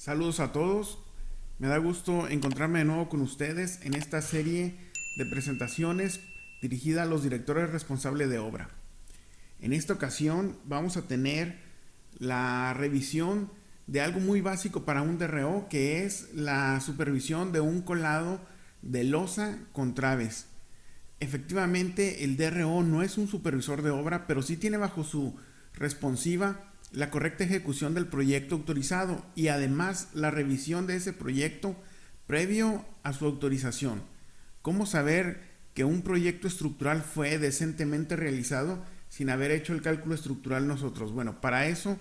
Saludos a todos. Me da gusto encontrarme de nuevo con ustedes en esta serie de presentaciones dirigida a los directores responsables de obra. En esta ocasión vamos a tener la revisión de algo muy básico para un DRO, que es la supervisión de un colado de losa con traves. Efectivamente, el DRO no es un supervisor de obra, pero sí tiene bajo su responsiva la correcta ejecución del proyecto autorizado y además la revisión de ese proyecto previo a su autorización. ¿Cómo saber que un proyecto estructural fue decentemente realizado sin haber hecho el cálculo estructural nosotros? Bueno, para eso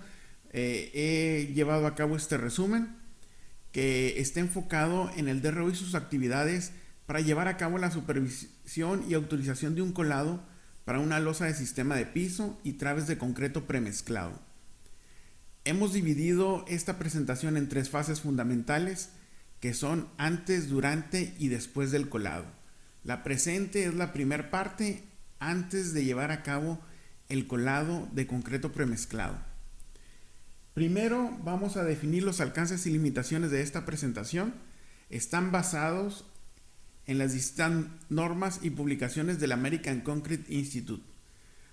he llevado a cabo este resumen que está enfocado en el DRO y sus actividades para llevar a cabo la supervisión y autorización de un colado para una losa de sistema de piso y traves de concreto premezclado. Hemos dividido esta presentación en tres fases fundamentales que son antes, durante y después del colado. La presente es la primera parte antes de llevar a cabo el colado de concreto premezclado. Primero vamos a definir los alcances y limitaciones de esta presentación. Están basados en las distintas normas y publicaciones del American Concrete Institute.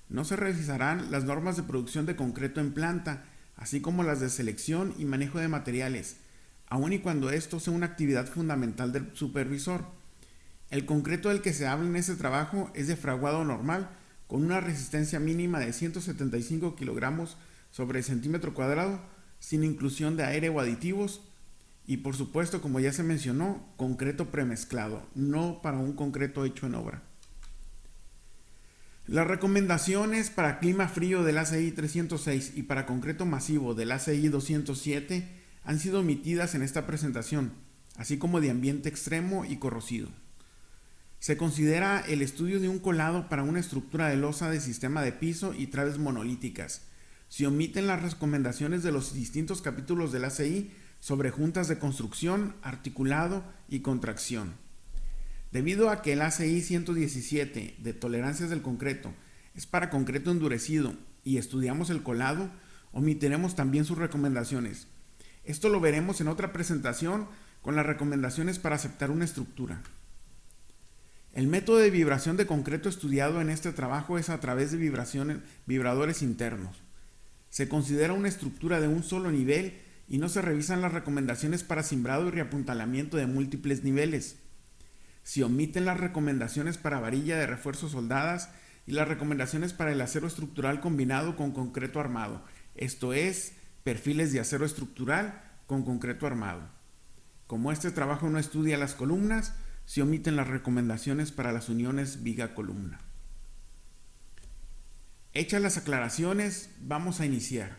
No se revisarán las normas de producción de concreto en planta, así como las de selección y manejo de materiales, aun y cuando esto sea una actividad fundamental del supervisor. El concreto del que se habla en este trabajo es de fraguado normal, con una resistencia mínima de 175 kilogramos sobre centímetro cuadrado, sin inclusión de aire o aditivos, y por supuesto, como ya se mencionó, concreto premezclado, no para un concreto hecho en obra. Las recomendaciones para clima frío del ACI 306 y para concreto masivo del ACI 207 han sido omitidas en esta presentación, así como de ambiente extremo y corrosivo. Se considera el estudio de un colado para una estructura de losa de sistema de piso y traves monolíticas. Se omiten las recomendaciones de los distintos capítulos del ACI sobre juntas de construcción, articulado y contracción. Debido a que el ACI 117 de tolerancias del concreto es para concreto endurecido y estudiamos el colado, omitiremos también sus recomendaciones. Esto lo veremos en otra presentación con las recomendaciones para aceptar una estructura. El método de vibración de concreto estudiado en este trabajo es a través de vibradores internos. Se considera una estructura de un solo nivel y no se revisan las recomendaciones para cimbrado y reapuntalamiento de múltiples niveles. Se omiten las recomendaciones para varilla de refuerzo soldadas y las recomendaciones para el acero estructural combinado con concreto armado, esto es, perfiles de acero estructural con concreto armado. Como este trabajo no estudia las columnas, se omiten las recomendaciones para las uniones viga-columna. Hechas las aclaraciones, vamos a iniciar.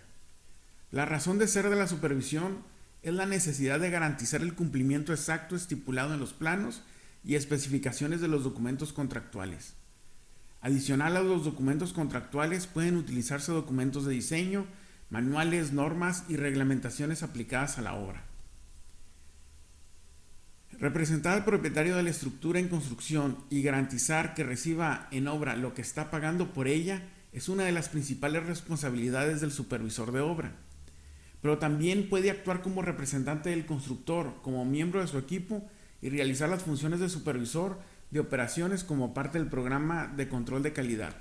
La razón de ser de la supervisión es la necesidad de garantizar el cumplimiento exacto estipulado en los planos y especificaciones de los documentos contractuales. Adicional a los documentos contractuales pueden utilizarse documentos de diseño, manuales, normas y reglamentaciones aplicadas a la obra. Representar al propietario de la estructura en construcción y garantizar que reciba en obra lo que está pagando por ella es una de las principales responsabilidades del supervisor de obra. Pero también puede actuar como representante del constructor, como miembro de su equipo y realizar las funciones de supervisor de operaciones como parte del programa de control de calidad.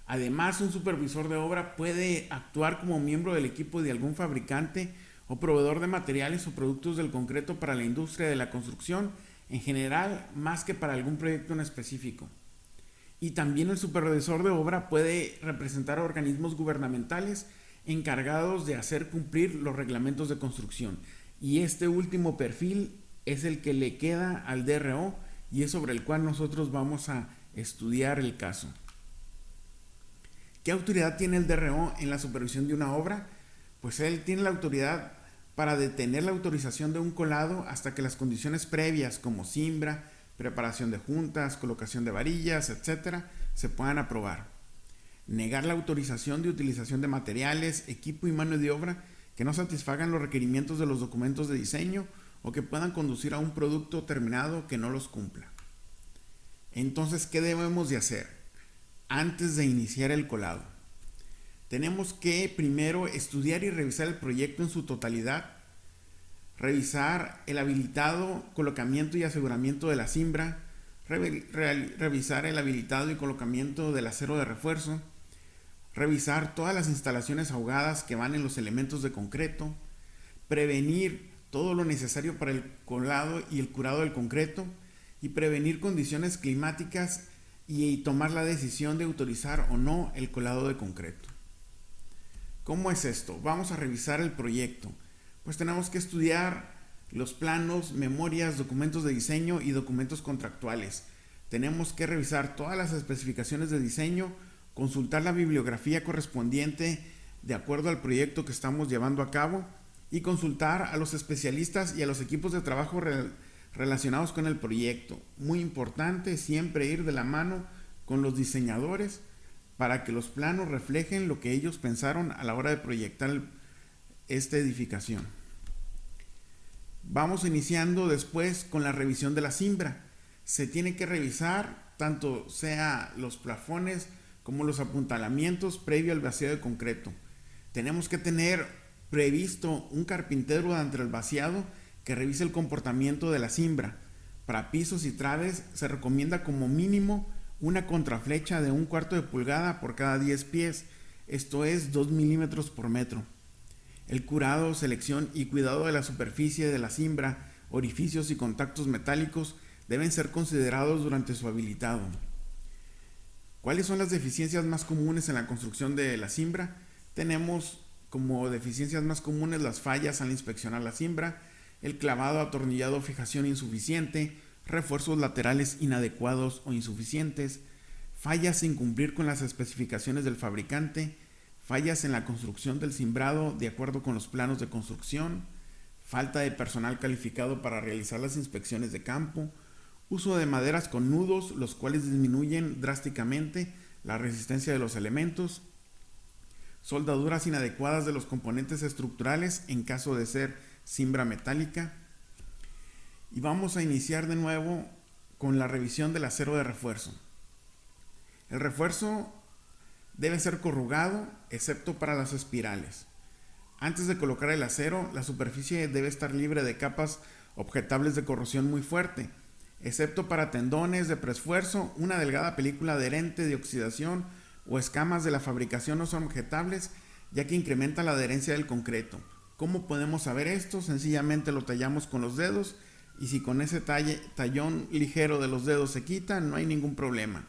Además, un supervisor de obra puede actuar como miembro del equipo de algún fabricante o proveedor de materiales o productos del concreto para la industria de la construcción en general, más que para algún proyecto en específico. Y también el supervisor de obra puede representar a organismos gubernamentales encargados de hacer cumplir los reglamentos de construcción. Y este último perfil es el que le queda al DRO y es sobre el cual nosotros vamos a estudiar el caso. ¿Qué autoridad tiene el DRO en la supervisión de una obra? Pues él tiene la autoridad para detener la autorización de un colado hasta que las condiciones previas como cimbra, preparación de juntas, colocación de varillas, etc., se puedan aprobar. Negar la autorización de utilización de materiales, equipo y mano de obra que no satisfagan los requerimientos de los documentos de diseño o que puedan conducir a un producto terminado que no los cumpla. Entonces, ¿qué debemos de hacer antes de iniciar el colado? Tenemos que primero estudiar y revisar el proyecto en su totalidad, revisar el habilitado, colocamiento y aseguramiento de la cimbra, revisar el habilitado y colocamiento del acero de refuerzo, revisar todas las instalaciones ahogadas que van en los elementos de concreto, prevenir todo lo necesario para el colado y el curado del concreto y prevenir condiciones climáticas y tomar la decisión de autorizar o no el colado de concreto. ¿Cómo es esto? Vamos a revisar el proyecto. Pues tenemos que estudiar los planos, memorias, documentos de diseño y documentos contractuales. Tenemos que revisar todas las especificaciones de diseño, consultar la bibliografía correspondiente de acuerdo al proyecto que estamos llevando a cabo y consultar a los especialistas y a los equipos de trabajo relacionados con el proyecto. Muy importante siempre ir de la mano con los diseñadores para que los planos reflejen lo que ellos pensaron a la hora de proyectar esta edificación. Vamos iniciando después con la revisión de la cimbra. Se tiene que revisar tanto sea los plafones como los apuntalamientos previo al vaciado de concreto. Tenemos que tener previsto un carpintero durante el vaciado que revise el comportamiento de la cimbra. Para pisos y traves se recomienda como mínimo una contraflecha de 1/4 de pulgada por cada 10 pies, esto es 2 milímetros por metro. El curado, selección y cuidado de la superficie de la cimbra, orificios y contactos metálicos deben ser considerados durante su habilitado. ¿Cuáles son las deficiencias más comunes en la construcción de la cimbra? Tenemos como deficiencias más comunes las fallas al inspeccionar la cimbra, el clavado, atornillado o fijación insuficiente, refuerzos laterales inadecuados o insuficientes, fallas sin cumplir con las especificaciones del fabricante, fallas en la construcción del cimbrado de acuerdo con los planos de construcción, falta de personal calificado para realizar las inspecciones de campo, uso de maderas con nudos, los cuales disminuyen drásticamente la resistencia de los elementos, soldaduras inadecuadas de los componentes estructurales en caso de ser cimbra metálica. Y vamos a iniciar de nuevo con la revisión del acero de refuerzo. El refuerzo debe ser corrugado, excepto para las espirales. Antes de colocar el acero, la superficie debe estar libre de capas objetables de corrosión muy fuerte, excepto para tendones de preesfuerzo. Una delgada película adherente de oxidación o escamas de la fabricación no son objetables, ya que incrementa la adherencia del concreto. ¿Cómo podemos saber esto? Sencillamente lo tallamos con los dedos y si con ese tallón ligero de los dedos se quita, no hay ningún problema.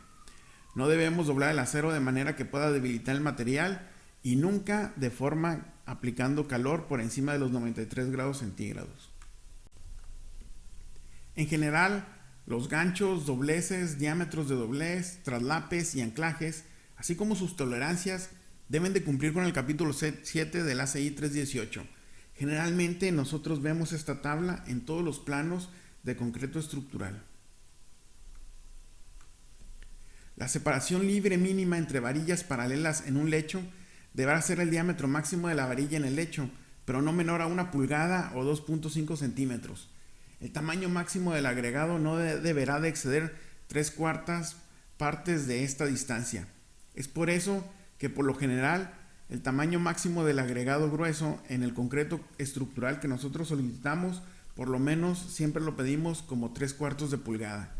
No debemos doblar el acero de manera que pueda debilitar el material y nunca de forma aplicando calor por encima de los 93 grados centígrados. En general, los ganchos, dobleces, diámetros de doblez, traslapes y anclajes, así como sus tolerancias, deben de cumplir con el capítulo 7 del ACI 318. Generalmente nosotros vemos esta tabla en todos los planos de concreto estructural. La separación libre mínima entre varillas paralelas en un lecho deberá ser el diámetro máximo de la varilla en el lecho, pero no menor a 1 pulgada o 2.5 centímetros. El tamaño máximo del agregado no deberá de exceder 3/4 partes de esta distancia. Es por eso que por lo general el tamaño máximo del agregado grueso en el concreto estructural que nosotros solicitamos, por lo menos siempre lo pedimos como 3/4 de pulgada.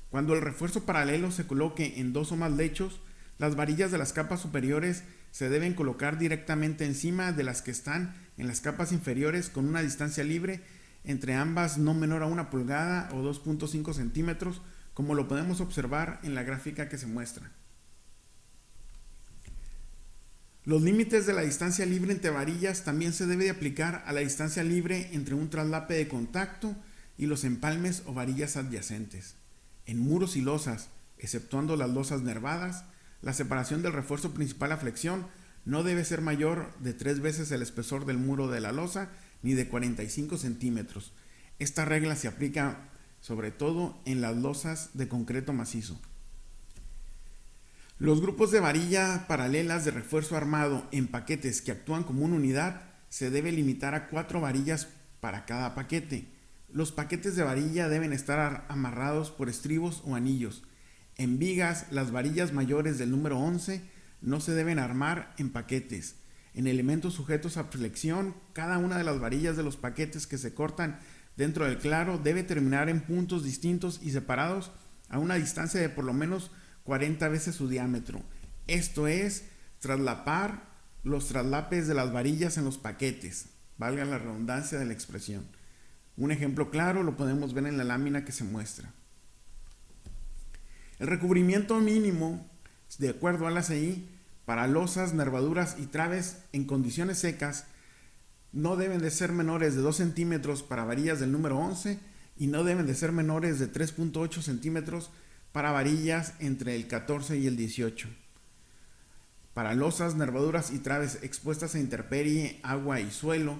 Cuando el refuerzo paralelo se coloque en 2 o más lechos, las varillas de las capas superiores se deben colocar directamente encima de las que están en las capas inferiores con una distancia libre entre ambas no menor a 1 pulgada o 2.5 centímetros, como lo podemos observar en la gráfica que se muestra. Los límites de la distancia libre entre varillas también se debe de aplicar a la distancia libre entre un traslape de contacto y los empalmes o varillas adyacentes. En muros y losas, exceptuando las losas nervadas, la separación del refuerzo principal a flexión no debe ser mayor de 3 veces el espesor del muro de la losa ni de 45 centímetros. Esta regla se aplica sobre todo en las losas de concreto macizo. Los grupos de varilla paralelas de refuerzo armado en paquetes que actúan como una unidad se debe limitar a 4 varillas para cada paquete. Los paquetes de varilla deben estar amarrados por estribos o anillos. En vigas, las varillas mayores del número 11 no se deben armar en paquetes. en elementos sujetos a flexión, cada una de las varillas de los paquetes que se cortan dentro del claro debe terminar en puntos distintos y separados a una distancia de por lo menos 40 veces su diámetro. Esto es, traslapar los traslapes de las varillas en los paquetes, valga la redundancia de la expresión. Un ejemplo claro lo podemos ver en la lámina que se muestra. El recubrimiento mínimo, de acuerdo a la CI, para losas, nervaduras y traves en condiciones secas, no deben de ser menores de 2 centímetros para varillas del número 11 y no deben de ser menores de 3.8 centímetros para varillas entre el 14 y el 18. Para losas, nervaduras y traves expuestas a intemperie, agua y suelo,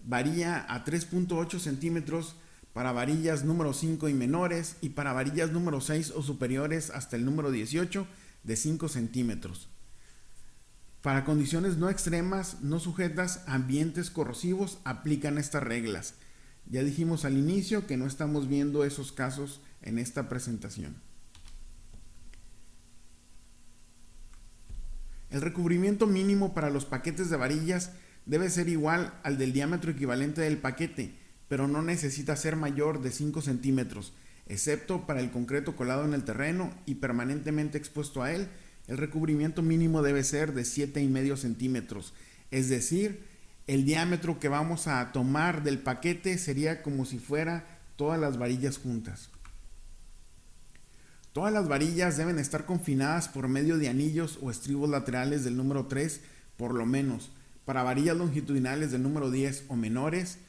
varía a 3.8 centímetros para varillas número 5 y menores, y para varillas número 6 o superiores hasta el número 18 de 5 centímetros. Para condiciones no extremas, no sujetas a ambientes corrosivos, aplican estas reglas. Ya dijimos al inicio que no estamos viendo esos casos en esta presentación. El recubrimiento mínimo para los paquetes de varillas debe ser igual al del diámetro equivalente del paquete, pero no necesita ser mayor de 5 centímetros, excepto para el concreto colado en el terreno y permanentemente expuesto a él. El recubrimiento mínimo debe ser de 7,5 centímetros, es decir, el diámetro que vamos a tomar del paquete sería como si fuera todas las varillas juntas. Todas las varillas deben estar confinadas por medio de anillos o estribos laterales del número 3 por lo menos, para varillas longitudinales del número 10 o menores,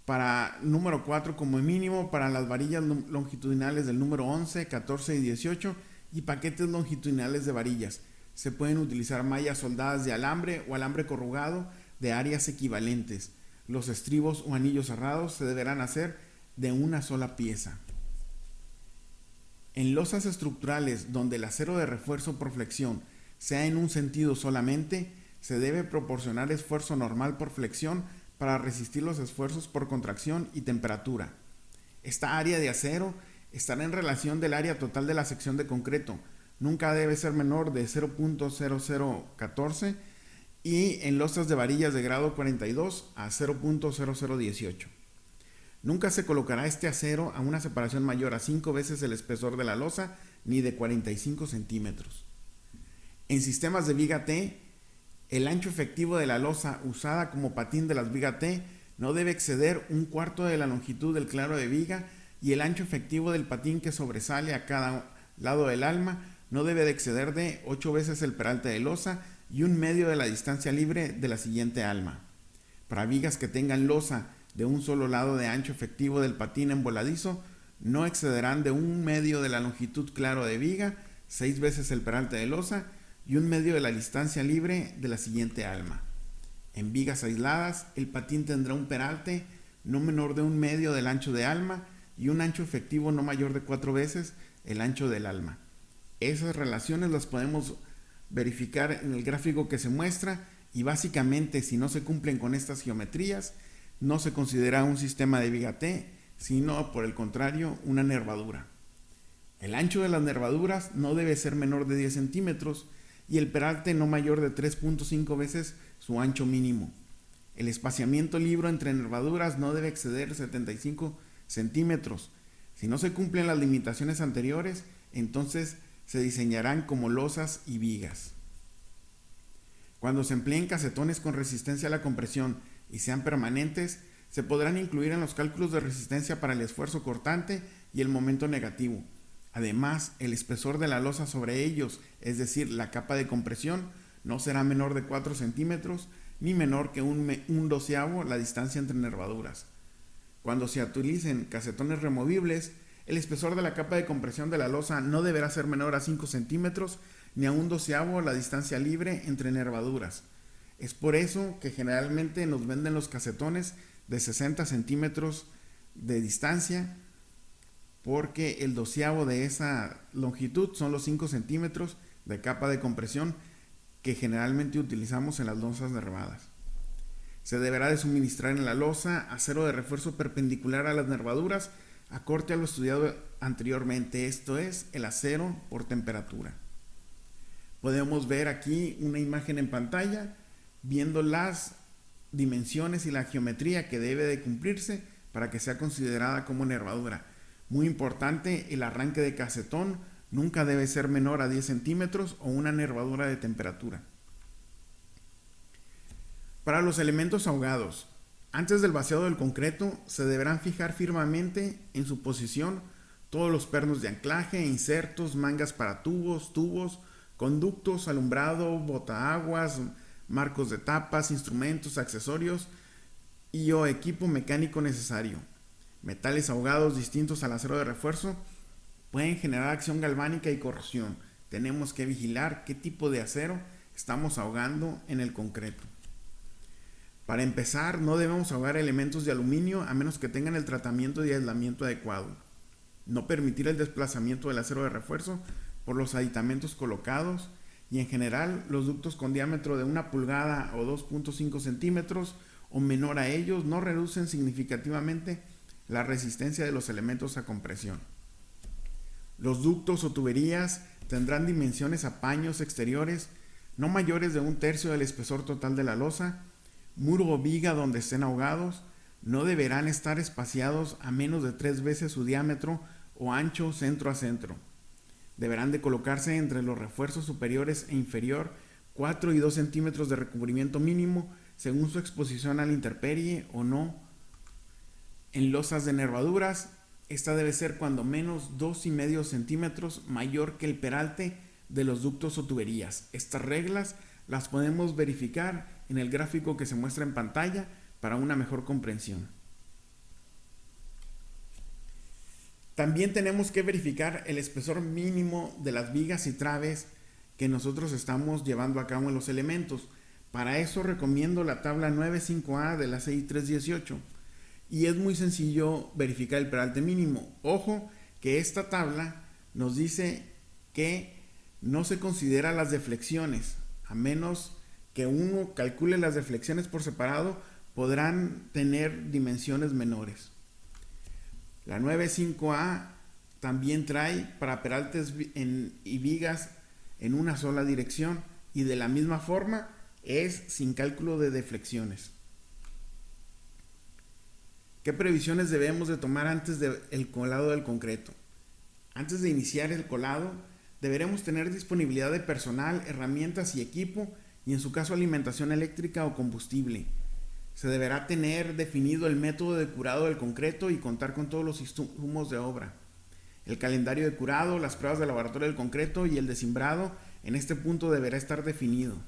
para número 4 como mínimo, para las varillas longitudinales del número 11, 14 y 18 y paquetes longitudinales de varillas. Se pueden utilizar mallas soldadas de alambre o alambre corrugado de áreas equivalentes. Los estribos o anillos cerrados se deberán hacer de una sola pieza. En losas estructurales donde el acero de refuerzo por flexión sea en un sentido solamente, se debe proporcionar esfuerzo normal por flexión para resistir los esfuerzos por contracción y temperatura. Esta área de acero estará en relación del área total de la sección de concreto. Nunca debe ser menor de 0.0014 y en losas de varillas de grado 42 a 0.0018. Nunca se colocará este acero a una separación mayor a 5 veces el espesor de la losa ni de 45 centímetros. En sistemas de viga T, el ancho efectivo de la losa usada como patín de las viga T no debe exceder 1/4 de la longitud del claro de viga y el ancho efectivo del patín que sobresale a cada lado del alma no debe de exceder de 8 veces el peralte de losa y 1/2 de la distancia libre de la siguiente alma. Para vigas que tengan losa de un solo lado de ancho efectivo del patín emboladizo, no excederán de 1/2 de la longitud claro de viga, 6 veces el peralte de losa y 1/2 de la distancia libre de la siguiente alma. En vigas aisladas, el patín tendrá un peralte no menor de 1/2 del ancho de alma y un ancho efectivo no mayor de 4 veces el ancho del alma. Esas relaciones las podemos verificar en el gráfico que se muestra y básicamente si no se cumplen con estas geometrías, no se considera un sistema de viga T, sino por el contrario una nervadura. El ancho de las nervaduras no debe ser menor de 10 centímetros y el peralte no mayor de 3.5 veces su ancho mínimo. El espaciamiento libre entre nervaduras no debe exceder 75 centímetros. Si no se cumplen las limitaciones anteriores, entonces se diseñarán como losas y vigas. Cuando se empleen casetones con resistencia a la compresión y sean permanentes, se podrán incluir en los cálculos de resistencia para el esfuerzo cortante y el momento negativo. Además, el espesor de la losa sobre ellos, es decir, la capa de compresión, no será menor de 4 centímetros ni menor que un doceavo la distancia entre nervaduras. Cuando se utilicen casetones removibles, el espesor de la capa de compresión de la losa no deberá ser menor a 5 centímetros ni a un doceavo la distancia libre entre nervaduras. Es por eso que generalmente nos venden los casetones de 60 centímetros de distancia, porque el doceavo de esa longitud son los 5 centímetros de capa de compresión que generalmente utilizamos en las losas nervadas. Se deberá de suministrar en la losa acero de refuerzo perpendicular a las nervaduras, acorde a lo estudiado anteriormente, esto es, el acero por temperatura. Podemos ver aquí una imagen en pantalla viendo las dimensiones y la geometría que debe de cumplirse para que sea considerada como nervadura. Muy importante, el arranque de casetón nunca debe ser menor a 10 centímetros o una nervadura de temperatura. Para los elementos ahogados, antes del vaciado del concreto se deberán fijar firmemente en su posición todos los pernos de anclaje, insertos, mangas para tubos, conductos, alumbrado, botaaguas, marcos de tapas, instrumentos, accesorios y o equipo mecánico necesario. Metales ahogados distintos al acero de refuerzo pueden generar acción galvánica y corrosión. Tenemos que vigilar qué tipo de acero estamos ahogando en el concreto. Para empezar, no debemos ahogar elementos de aluminio a menos que tengan el tratamiento y aislamiento adecuado. No permitir el desplazamiento del acero de refuerzo por los aditamentos colocados y en general los ductos con diámetro de 1 pulgada o 2.5 centímetros o menor a ellos no reducen significativamente la resistencia de los elementos a compresión. Los ductos o tuberías tendrán dimensiones a paños exteriores no mayores de 1/3 del espesor total de la losa. Muro o viga donde estén ahogados no deberán estar espaciados a menos de 3 veces su diámetro o ancho centro a centro. Deberán de colocarse entre los refuerzos superiores e inferior 4 y 2 centímetros de recubrimiento mínimo según su exposición a la intemperie o no. En losas de nervaduras, esta debe ser cuando menos 2,5 centímetros mayor que el peralte de los ductos o tuberías. Estas reglas las podemos verificar en el gráfico que se muestra en pantalla para una mejor comprensión. También tenemos que verificar el espesor mínimo de las vigas y traves que nosotros estamos llevando a cabo en los elementos. Para eso recomiendo la tabla 9.5a de la CI 318 y es muy sencillo verificar el peralte mínimo. Ojo que esta tabla nos dice que no se considera las deflexiones, a menos que uno calcule las deflexiones por separado, podrán tener dimensiones menores. La 9.5a también trae para peraltes y vigas en una sola dirección y de la misma forma es sin cálculo de deflexiones. ¿Qué previsiones debemos de tomar antes del colado del concreto? Antes de iniciar el colado, deberemos tener disponibilidad de personal, herramientas y equipo y en su caso alimentación eléctrica o combustible. Se deberá tener definido el método de curado del concreto y contar con todos los insumos de obra. El calendario de curado, las pruebas de laboratorio del concreto y el de cimbrado en este punto deberá estar definido.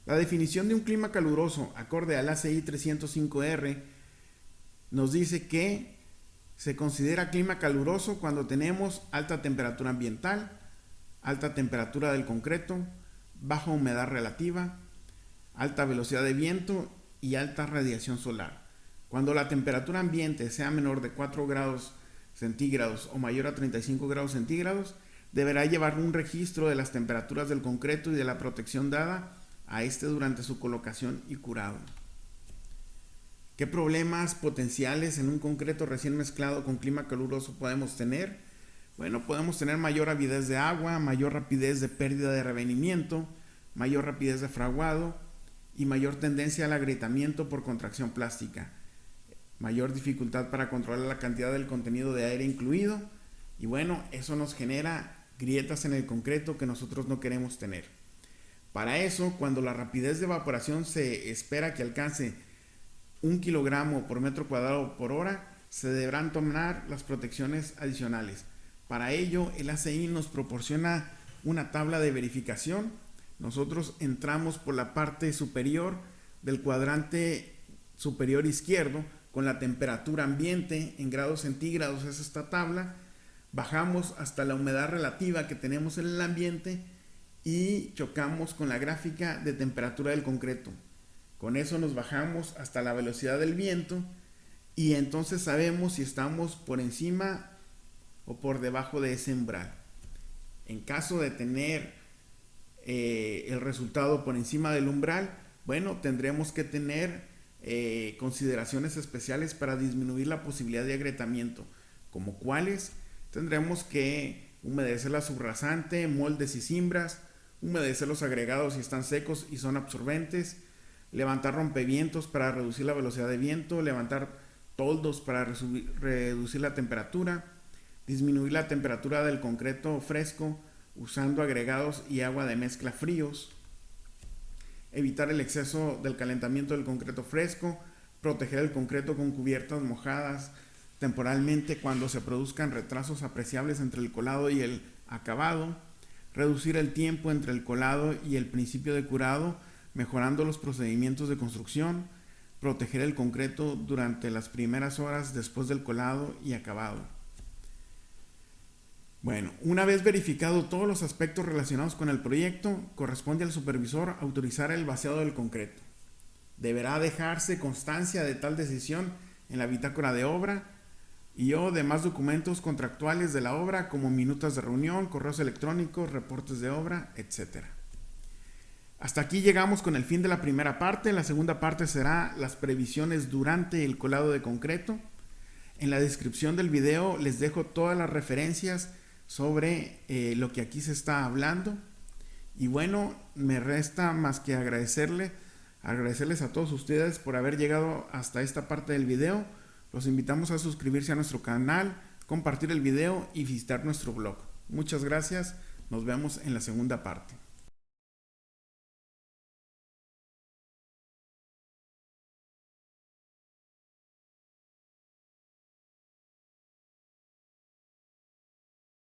La definición de un clima caluroso acorde al ACI 305R nos dice que se considera clima caluroso cuando tenemos alta temperatura ambiental, alta temperatura del concreto, baja humedad relativa, alta velocidad de viento y alta radiación solar. Cuando la temperatura ambiente sea menor de 4 grados centígrados o mayor a 35 grados centígrados, deberá llevar un registro de las temperaturas del concreto y de la protección dada a este durante su colocación y curado. ¿Qué problemas potenciales en un concreto recién mezclado con clima caluroso podemos tener? Bueno, podemos tener mayor avidez de agua, mayor rapidez de pérdida de revenimiento, mayor rapidez de fraguado y mayor tendencia al agrietamiento por contracción plástica, mayor dificultad para controlar la cantidad del contenido de aire incluido y bueno, eso nos genera grietas en el concreto que nosotros no queremos tener. Para eso, cuando la rapidez de evaporación se espera que alcance 1 kilogramo por metro cuadrado por hora, se deberán tomar las protecciones adicionales. Para ello, el ACI nos proporciona una tabla de verificación. Nosotros entramos por la parte superior del cuadrante superior izquierdo con la temperatura ambiente en grados centígrados, es esta tabla. Bajamos hasta la humedad relativa que tenemos en el ambiente y chocamos con la gráfica de temperatura del concreto. Con eso nos bajamos hasta la velocidad del viento y entonces sabemos si estamos por encima o por debajo de ese umbral. En caso de tener el resultado por encima del umbral, bueno, tendremos que tener consideraciones especiales para disminuir la posibilidad de agrietamiento, como cuáles tendremos que humedecer la subrasante, moldes y cimbras, humedecer los agregados si están secos y son absorbentes, levantar rompevientos para reducir la velocidad de viento, levantar toldos para reducir la temperatura, disminuir la temperatura del concreto fresco usando agregados y agua de mezcla fríos, evitar el exceso del calentamiento del concreto fresco, proteger el concreto con cubiertas mojadas temporalmente cuando se produzcan retrasos apreciables entre el colado y el acabado, reducir el tiempo entre el colado y el principio de curado, mejorando los procedimientos de construcción, proteger el concreto durante las primeras horas después del colado y acabado. Bueno, una vez verificado todos los aspectos relacionados con el proyecto, corresponde al supervisor autorizar el vaciado del concreto. Deberá dejarse constancia de tal decisión en la bitácora de obra y o demás documentos contractuales de la obra como minutas de reunión, correos electrónicos, reportes de obra, etc. Hasta aquí llegamos con el fin de la primera parte. La segunda parte será las previsiones durante el colado de concreto. En la descripción del video les dejo todas las referencias sobre lo que aquí se está hablando. Y bueno, me resta más que agradecerles a todos ustedes por haber llegado hasta esta parte del video. Los invitamos a suscribirse a nuestro canal, compartir el video y visitar nuestro blog. Muchas gracias. Nos vemos en la segunda parte.